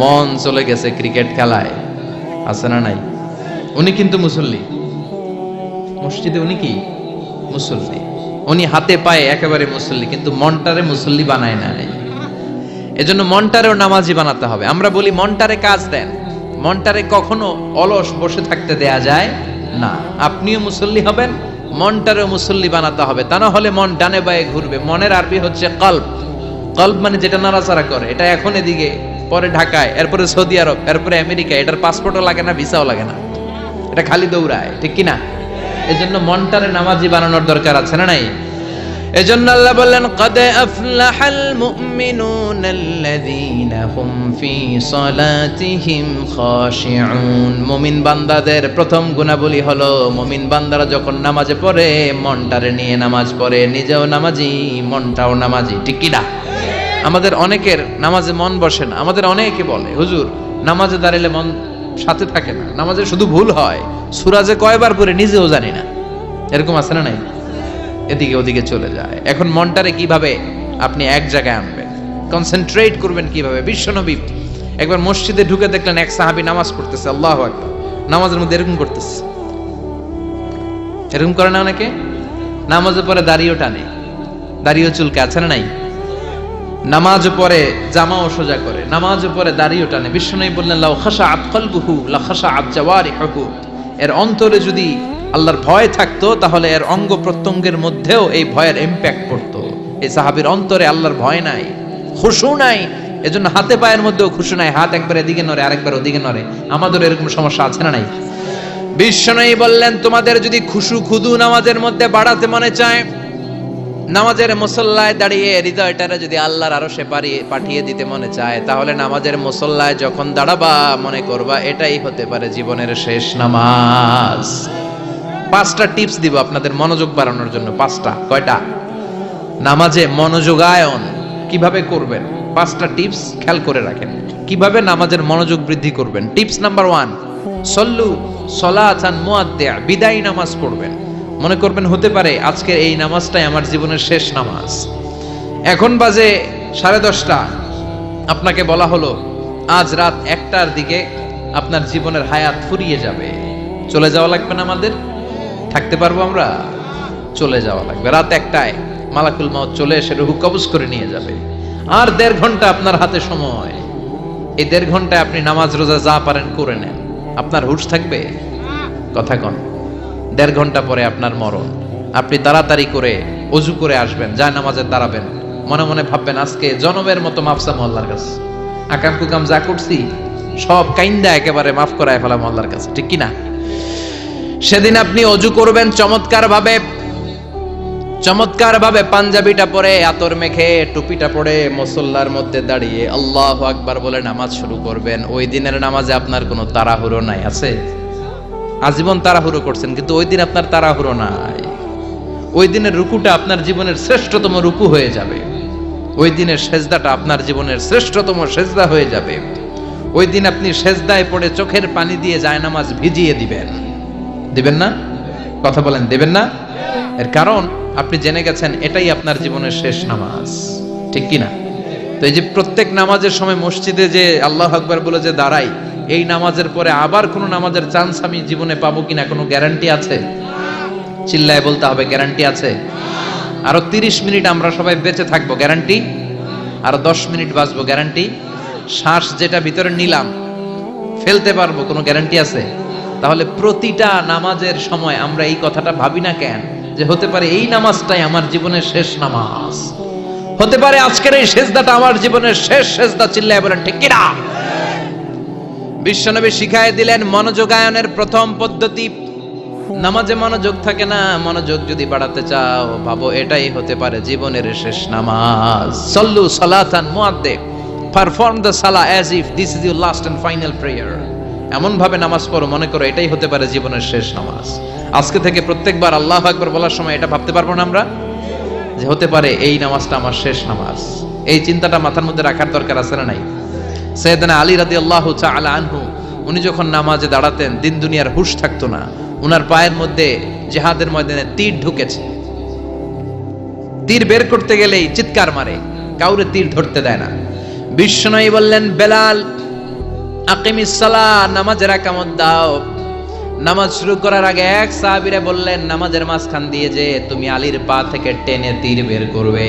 মন চলে গেছে ক্রিকেট খেলায়। আছে না নাই? উনি কিন্তু মুসল্লি, মসজিদে উনি কি মুসল্লি, উনি হাতে পায়ে একেবারে মুসল্লি, কিন্তু মনটারে মুসল্লি বানায় না। এজন্য মনটারেও নামাজি বানাতে হবে। আমরা বলি মনটারে কাজ দেন, মনটারে কখনো অলস বসে থাকতে দেয়া যায় না। আপনিও মুসল্লি হবেন, মনটারেও মুসল্লি বানাতে হবে, তা না হলে মন ডানে বায়ে ঘুরবে। মনের আরবি হচ্ছে কলব। কলব মানে যেটা নাড়াচাড়া করে, এটা এখন এদিকে, পরে ঢাকায়, এরপরে সৌদি আরব, এরপরে আমেরিকা। এটার পাসপোর্টও লাগে না, ভিসাও লাগে না, এটা খালি দৌড়ায়, ঠিক কিনা? এজন্য মনটারে নামাজি বানানোর দরকার আছে না নাই? এজন্য আল্লাহ বললেন কদ আফলাহাল মুমিনুনাল্লাযীনা হুম ফি সালাতিহিম খাশিউন। মুমিন বান্দাদের প্রথম গুণাবলী হলো মুমিন বান্দারা যখন নামাজে পড়ে মনটারে নিয়ে নামাজ পড়ে, নিজেও নামাজি মনটাও নামাজি, ঠিক কি না? আমাদের অনেকের নামাজে মন বসে না। আমাদের অনেকে বলে হুজুর নামাজে দাঁড়ালে মন সাথে থাকে না, নামাজে শুধু ভুল হয়, সূরা যে কয়বার পড়ে নিজেও জানি না। এরকম আছে না নাই? এদিকে ওদিকে চলে যায়। এখন মনটারে কিভাবে আপনি এক জায়গায় আনবেন, কনসেন্ট্রেট করবেন কিভাবে? বিশ্বনবী একবার মসজিদে ঢুকে দেখলেন এক সাহাবী নামাজ পড়তেছে, আল্লাহু আকবার, নামাজের মধ্যে এরকম করতেছে। এরকম করে না অনেকে? নামাজের পরে দাড়িও টানে, দাড়িও চুলকে, আছে না নাই? নামাজ পরে জামাও সোজা করে, নামাজ পরে দাড়িও টানে। বিশ্বনবী বললেন লাউ খাশাআত কলবুহু লা খাশাআত জাওয়ারিহুহু। এর অন্তরে যদি আল্লাহর ভয় থাকতো তাহলে এর অঙ্গ প্রত্যঙ্গের মধ্যেও এই ভয়ের ইম্প্যাক্ট পড়তো। এই সাহাবীর অন্তরে আল্লাহর ভয় নাই, খুশু নাই, এজন্য হাতে পায়ের মধ্যেও খুশু নাই, হাত একবার এদিকে নড়ে আরেকবার ওদিকে নড়ে। আমাদের এরকম সমস্যা আছে না নাই? বিশ্বনবী বললেন তোমাদের যদি খুশু খুদু নামাজের মধ্যে বাড়াতে মনে চায়, নামাজের মুসল্লায় দাঁড়িয়ে হৃদয়টারে যদি আল্লাহর আরশে পাঠিয়ে দিতে মনে চায়, তাহলে নামাজের মুসল্লায় যখন দাঁড়াবা মনে করবা এটাই হতে পারে জীবনের শেষ নামাজ। 5টা টিপস দিব আপনাদের মনোযোগ বাড়ানোর জন্য। 5টা। কয়টা? নামাজে মনোযোগায়ন কিভাবে করবেন 5টা টিপস খেয়াল করে রাখেন, কিভাবে নামাজের মনোযোগ বৃদ্ধি করবেন। টিপস নাম্বার 1, সল্লু সলাতান মুআদ্দিয়া, বিদায়ী নামাজ পড়বেন। মনে করবেন হতে পারে আজকের এই নামাজটাই আমার জীবনের শেষ নামাজ। এখন বাজে 10:30, আপনাকে বলা হলো আজ রাত 1টার দিকে আপনার জীবনের হায়াত ফুরিয়ে যাবে। চলে যাওয়া লাগবে না? আমাদের থাকতে পারবো আমরা? চলে যাওয়া লাগবে। রাত 1টায় মালাকুল মউত চলে এসে রূহ কবজ করে নিয়ে যাবে। আর 1.5 ঘন্টা আপনার হাতে সময়। এই 1.5 ঘন্টায় আপনি নামাজ রোজা যা পারেন করে নেন। আপনার হুঁশ থাকবে? কথা কন। 1.5 ঘন্টা পরে আপনার মরণ। আপনি তাড়াতাড়ি করে ওযু করে আসবেন, যায় নামাজে দাঁড়াবেন, মনে মনে ভাববেন আজকে জনমের মতো মাফ চামু আল্লাহর কাছে, আকাম কুকাম যা করছি সব কাইন্দা একেবারে মাফ করায় ফেলাম আল্লাহর কাছে, ঠিক কি না? সেদিন আপনি ওযু করবেন চমৎকার ভাবে পাঞ্জাবিটা পরে, আতর মেখে, টুপিটা পরে মুসল্লার মধ্যে দাঁড়িয়ে আল্লাহু আকবার বলে নামাজ শুরু করবেন। ওই দিনের নামাজে আপনার কোনো তাড়াহুড়ো নাই। আছে? আজীবন তাড়াহুড়ো করছেন, কিন্তু ওই দিন আপনার তাড়াহুড়ো নাই। ওই দিনের রুকুটা আপনার জীবনের শ্রেষ্ঠতম রুকু হয়ে যাবে। ওই দিনের সেজদাটা আপনার জীবনের শ্রেষ্ঠতম সেজদা হয়ে যাবে। ওই দিন আপনি সেজদায় পড়ে চোখের পানি দিয়ে জায়নামাজ ভিজিয়ে দিবেন না? কথা বলেন, দেবেন না? এর কারণ আপনি জেনে গেছেন এটাই আপনার জীবনের শেষ নামাজ, ঠিক কি না? তো এই যে প্রত্যেক নামাজের সময় মসজিদে যে আল্লাহু আকবার বলে যে দাঁড়াই, এই নামাজের পরে আবার কোনো নামাজের চান্স আমি জীবনে পাবো কিনা কোনো গ্যারান্টি আছে? চিল্লায় বলতে হবে, গ্যারান্টি আছে? আরো 30 মিনিট আমরা সবাই বেঁচে থাকবো, গ্যারান্টি? আরো 10 মিনিট বাঁচবো, গ্যারান্টি? শ্বাস যেটা ভিতরে নিলাম ফেলতে পারবো, কোনো গ্যারান্টি আছে? তাহলে প্রতিটা নামাজের সময় আমরা এই কথাটা ভাবি না কেন যে হতে পারে এই নামাজটাই আমার জীবনের শেষ নামাজ, হতে পারে আজকের এই সেজদাটা আমার জীবনের শেষ সেজদা। চিল্লায় বলেন ঠিক কিনা? বিশ্বনবী শিখায় দিলেন মনোযোগায়নের প্রথম পদ্ধতি। নামাজে মনোযোগ থাকে না, মনোযোগ যদি বাড়াতে চাও ভাবো এটাই হতে পারে জীবনের শেষ নামাজ। সল্লু সালাতান মুআদ্দিয়া, পারফর্ম দ্য সালাহ as if this is your last and final prayer. এমন ভাবে নামাজ পড়ো মনে করো এটাই হতে পারে জীবনের শেষ নামাজ। আজকে থেকে প্রত্যেকবার আল্লাহু আকবার বলার সময় এটা ভাবতে পারবো না আমরা যে হতে পারে এই নামাজটা আমার শেষ নামাজ। এই চিন্তাটা মাথার মধ্যে রাখার দরকার আছে না নাই? সাইয়েদনা আলী রাদিয়াল্লাহু তাআলা আনহু উনি যখন নামাজে দাঁড়াতেন দিন দুনিয়ার হুঁশ থাকতো না। উনার পায়ের মধ্যে জিহাদের ময়দানে তীর ঢুকেছে, তীর বের করতে গেলেই চিৎকার মারে, কাউরে তীর ধরতে দেয় না। বিশ্বনবী বললেন, বেলাল আকিমিস সালাহ, নামাজের একামত দাও। নামাজ শুরু করার আগে এক সাহাবীরে বললেন, নামাজের মাঝখান দিয়ে যে তুমি আলীর পা থেকে টেনে তীর বের করবে,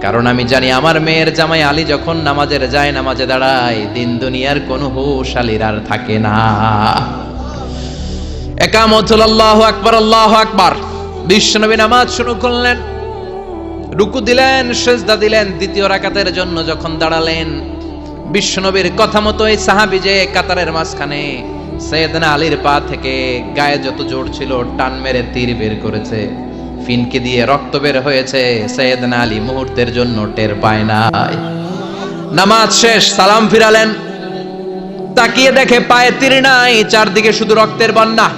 কারণ আমি জানি আমার মেয়ের জামাই আলী যখন নামাজের যায়, নামাজে দাঁড়ায়, দিন দুনিয়ার কোনো হুঁশ আলীর আর থাকে না। একামত হল আল্লাহু আকবার, আল্লাহু আকবার। বিশ্বনবী নামাজ শুরু করলেন, রুকু দিলেন, সিজদা দিলেন। দ্বিতীয় রাকাতের জন্য যখন দাঁড়ালেন, বিশ্বনবীর কথা মতো এই সাহাবী যে কাতারের মাঝখানে সাইয়েদনা আলীর পা থেকে গায়ে যত জোর ছিল টান মেরে তীর বের করেছে, ফিনকে দিয়ে রক্ত বের হয়েছে। সাইয়েদনা আলী মুহূর্তের জন্য টের পায় নাই। নামাজ শেষ, সালাম ফিরালেন, তাকিয়ে দেখে পায়ে তীর নাই, চারদিকে শুধু রক্তের বন্যা।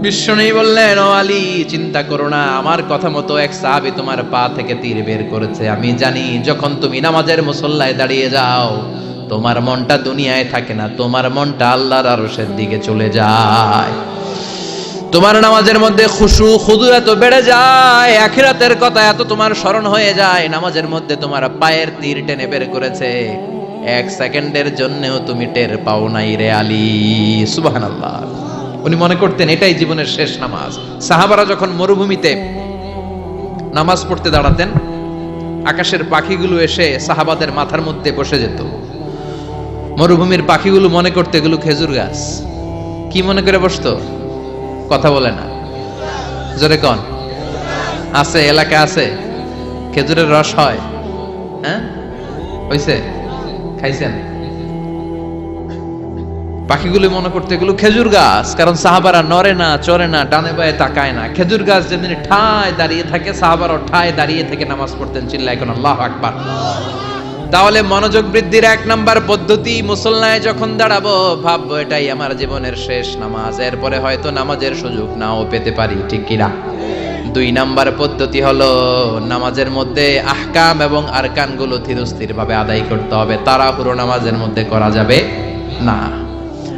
বিশ্বনবী বললেন, ও আলী, চিন্তা করো না, আমার কথা মতো এক সাহাবী তোমার পা থেকে তীর বের করেছে। আমি জানি যখন তুমি নামাজের মুসল্লায় দাঁড়িয়ে যাও, তোমার মনটা দুনিয়ায় থাকে না, তোমার মনটা আল্লাহর আরশের দিকে চলে যায়। তোমার নামাজের মধ্যে খুশু খুদু এত বেড়ে যায়, আখিরাতের কথা এত তোমার স্মরণ হয়ে যায়, নামাজের মধ্যে তোমার পায়ের তীর টেনে বের করেছে, এক সেকেন্ডের জন্যও তুমি টের পাও নাই রে আলী। সুবহানাল্লাহ। উনি মনে করতেন এটাই জীবনের শেষ নামাজ। সাহাবারা যখন মরুভূমিতে নামাজ পড়তে দাঁড়াতেন, আকাশের পাখিগুলো এসে সাহাবাদের মাথার মধ্যে বসে যেত। মরুভূমির পাখিগুলো মনে করতে এগুলো খেজুর গাছ। কি মনে করে বসতো? কথা বলে না, জোরে কন। আছে, এলাকা আছে খেজুরের রস হয়? হ্যাঁ, হইছে? খাইছেন? পাখিগুলো মনে করতে এগুলো খেজুর গাছ, কারণ সাহাবারা নড়ে না, চড়ে না, ডানে বায়ে তাকায় না। খেজুর গাছ যেদিন ঠায় দাঁড়িয়ে থাকে, সাহাবারা ঠায় দাঁড়িয়ে থেকে নামাজ পড়তেন। চিল্লায় কোন আল্লাহু আকবার। তাহলে মনোযোগ বৃদ্ধির এক নাম্বার পদ্ধতি, মুসল্লায় যখন দাঁড়াবো ভাববো এটাই আমার জীবনের শেষ নামাজ, এরপরে হয়তো নামাজের সুযোগ নাও পেতে পারি, ঠিক কিনা? দুই নাম্বার পদ্ধতি হলো নামাজের মধ্যে আহকাম এবং আরকানগুলো ধীরস্থির ভাবে আদায় করতে হবে, তাড়াহুড়ো নামাজের মধ্যে করা যাবে না।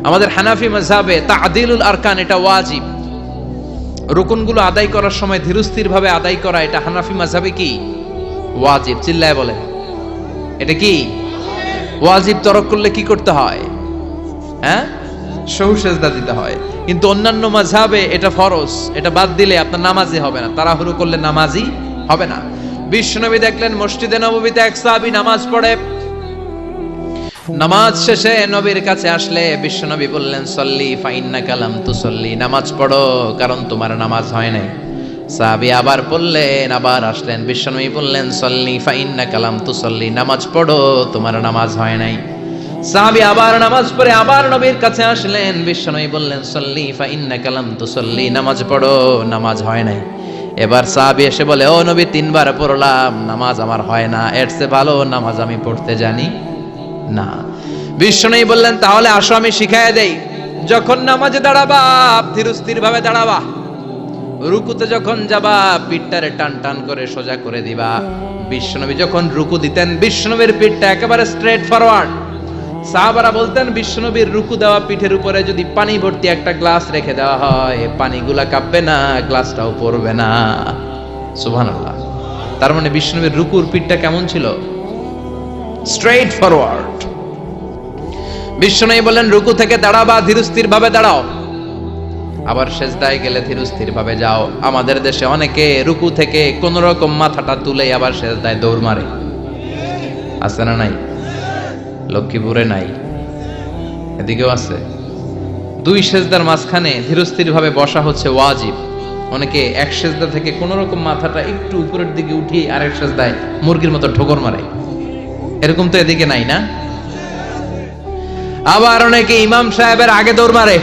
আমাদের হানাফি মাযহাবে তা'দিলুল আরকান এটা ওয়াজিব। রুকুনগুলো আদায় করার সময় ধীরস্থির ভাবে আদায় করা, এটা হানাফি মাযহাবে কি ওয়াজিব? চিল্লায় বলে, এটা কি ওয়াজিব? তরক করলে কি করতে হয়? হ্যাঁ, সহু সেজদা দিতে হয়। কিন্তু অন্যান্য মাযহাবে এটা ফরজ, এটা বাদ দিলে আপনার নামাজই হবে না, তাড়াহুড়ো করলে নামাজই হবে না। বিশ্বনবী দেখলেন মসজিদে নববীতে এক সাহাবী নামাজ পড়ে, নামাজ শেষে নবীর কাছে আসলে বিশ্বনবী বললেন, সল্লি ফাইন্নাকা লাম তুসল্লি, নামাজ পড়ো কারণ তোমার নামাজ হয় নাই। সাহাবী আবার বললেন, আবার আসলেন, বিশ্বনবী বললেন, সল্লি ফাইন্নাকা লাম তুসল্লি, নামাজ পড়ো তোমার নামাজ হয় নাই। সাহাবী আবার নামাজ পড়ে আবার নবীর কাছে আসলেন, বিশ্বনবী বললেন, সল্লি ফাইন্নাকা লাম তুসল্লি, নামাজ পড়ো নামাজ হয় নাই। এবার সাহাবী এসে বলে, ও নবী, তিনবার পড়লাম, নামাজ আমার হয় না, এর চেয়ে ভালো নামাজ আমি পড়তে জানি না। বিশ্বনবী বললেন, তাহলে আসো আমি শিখাইয়া দেই। যখন নামাজে দাঁড়াবা ধীরস্থির ভাবে দাঁড়াবা, রুকুতে যখন যাবা পিঠটারে টান টান করে সোজা করে দিবা। বিশ্বনবী যখন রুকু দিতেন, বিশ্বনবীর পিঠটা একেবারে স্ট্রেট ফরওয়ার্ড। সাহাবারা বলতেন, বিশ্বনবীর রুকু দেওয়া পিঠের উপরে যদি পানি ভর্তি একটা গ্লাস রেখে দেওয়া হয়, পানিগুলা কাঁপবে না, গ্লাসটাও পড়বে না। সুবহানাল্লাহ। তার মানে বিশ্বনবীর রুকুর পিঠটা কেমন ছিল? Straight forward. বিশ্বনবী বলেন, রুকু থেকে দাঁড়াবা, ধীরস্থির ভাবে দাঁড়াও। আবার সেজদায় গেলে ধীরস্থির ভাবে যাও। আমাদের দেশে অনেকে রুকু থেকে কোন রকম মাথাটা তুলে আবার সেজদায় দৌড় মারে, আছে না নাই? লক্ষ্মীপুরে নাই, এদিকেও আছে। দুই সেজদার মাঝখানে ধীরস্থির ভাবে বসা হচ্ছে ওয়াজিব। অনেকে এক সেজদা থেকে কোন রকম মাথাটা একটু উপরের দিকে উঠিয়ে আরেক সেজদায় মুরগির মতো ঠোকর মারে, এরকম তো এদিকে নাই না? আবার অনেকে ইমাম সাহেবের আগে দৌড় মারে,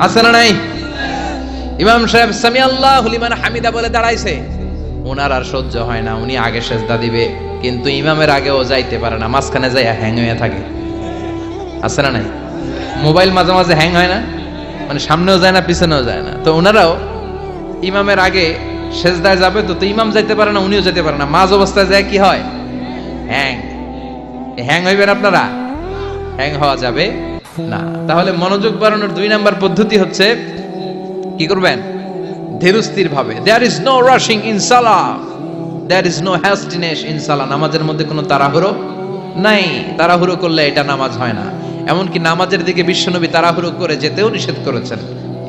আছে না নাই? ইমাম সাহেব সামি আল্লাহু লিমান হামিদা বলে দাঁড়াইছে, ওনার আর সহ্য হয় না, উনি আগে সেজদা দিবে, কিন্তু ইমামের আগেও যাইতে পারে না, মাঝখানে যাই হ্যাং হয়ে থাকে, আছে না নাই? মোবাইল মাঝে মাঝে হ্যাং হয় না, মানে সামনেও যায় না পিছনেও যায় না। তো ওনারাও ইমামের আগে সেজদায় যাবে, তো ইমাম যাইতে পারে না, উনিও যেতে পারে না, মাঝ অবস্থায় যায় কি হয়? হ্যাং। হ্যাং হইবেন আপনারা? হ্যাং হওয়া যাবে না। তাহলে মনোযোগ বাড়ানোর 2 নাম্বার পদ্ধতি হচ্ছে কি করবেন? ধীরস্থির ভাবে। There is no rushing in সালাহ, there is no hastiness in সালাহ। নামাজের মধ্যে কোনো তাড়াহুড়ো নাই। তাড়াহুড়ো করলে এটা নামাজ হয় না। এমনকি নামাজের দিকে বিশ্বনবী তাড়াহুড়ো করে যেতেও নিষেধ করেছেন।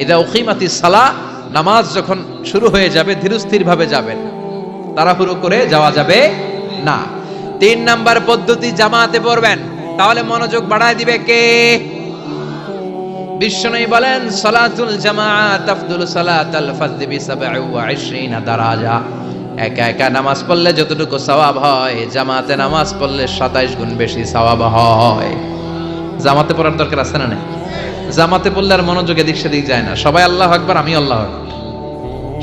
ইদা উকিমাতিস সালাহ, নামাজ যখন শুরু হয়ে যাবে ধীরস্থির ভাবে যাবেন, তাড়াহুড়ো করে যাওয়া যাবে না। 3 নাম্বার পদ্ধতি, জামাতে পড়বেন। তাহলে মনোযোগ বাড়ায় দিবে কে? বিশ্বনবী বলেন সালাতুল জামাআত আফদলু সালাতাল ফাজরি বি 27 দারাজা। একা একা নামাজ পড়লে যতটুকু সওয়াব হয়, জামাতে নামাজ পড়লে 27 গুণ বেশি সওয়াব হয়। জামাতে পড়ার দরকার আছে না? জামাতে পড়লে আর মনোযোগ এদিক সেদিক যায় না। সবাই আল্লাহু আকবার, আমি আল্লাহু আকবার,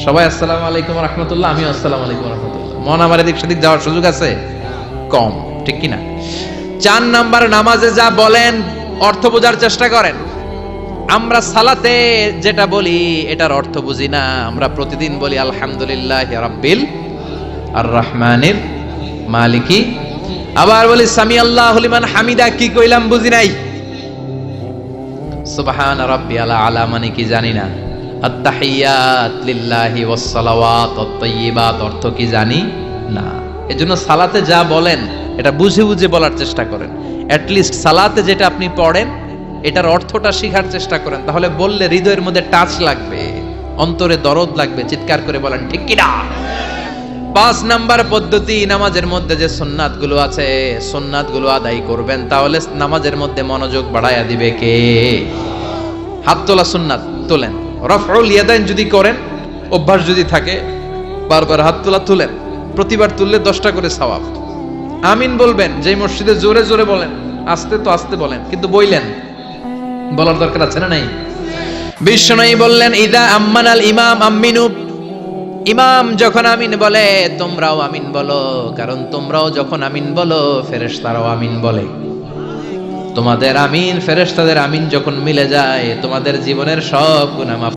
সবাই আসসালামু আলাইকুম ওয়া রাহমাতুল্লাহ, আমি আসসালামু আলাইকুম ওয়া রাহমাতুল্লাহ। মন আমার এদিক সেদিক যাওয়ার সুযোগ আছে? কম, ঠিক কি না? 4 নাম্বার, নামাজে যা বলেন অর্থ বোঝার চেষ্টা করেন। আমরা সালাতে যেটা বলি এটার অর্থ বুঝি না। আমরা প্রতিদিন বলি আলহামদুলিল্লাহি রাব্বিল আর রহমানির মালিকি, আবার বলি সামি আল্লাহু লিমান হামিদা, কি কইলাম বুঝি নাই। সুবহান রাব্বিয়াল আলা মানে কি জানি না। আত-তাহিয়াত লিল্লাহি ওয়াস সালাওয়াত ওয়াত তাইয়্যিবাত অর্থ কি জানি না। এজন্য সালাতে যা বলেন এটা বুঝে বুঝে বলার চেষ্টা করেন। অ্যাট লিস্ট সালাতে যেটা আপনি পড়েন এটার অর্থটা শিখার চেষ্টা করেন। তাহলে বললে হৃদয়ের মধ্যে টাচ লাগবে, অন্তরে দরদ লাগবে, চিৎকার করে বলেন ঠিক কি না। 5 নাম্বার পদ্ধতি, নামাজের মধ্যে যে সুন্নাত গুলো আছে সুন্নাত গুলো আদায় করবেন। তাহলে নামাজের মধ্যে মনোযোগ বাড়ায়া দিবে কে? হাত তোলা সুন্নাত তোলেন। রফউল ইয়াদাইন যদি করেন, অভ্যাস যদি থাকে, বারবার হাত তোলা তুলেন, প্রতিবার তুললে 10টা করে সওয়াব। আমিন বলবেন, যে মসজিদে জোরে জোরে বলেন, আস্তে তো আস্তে বলেন, কিন্তু বইলেন, বলার দরকার আছে না নাই? বিশ্বনবী বললেন ইদা আম্মানাল ইমাম আমিনু, ইমাম যখন আমিন বলে তোমরাও আমিন বলো, কারণ তোমরাও যখন আমিন বলো ফেরেশতারাও আমিন বলে। তোমাদের আমিন ফেরেশতাদের আমিন যখন মিলে যায় তোমাদের জীবনের সব গুনাহ মাফ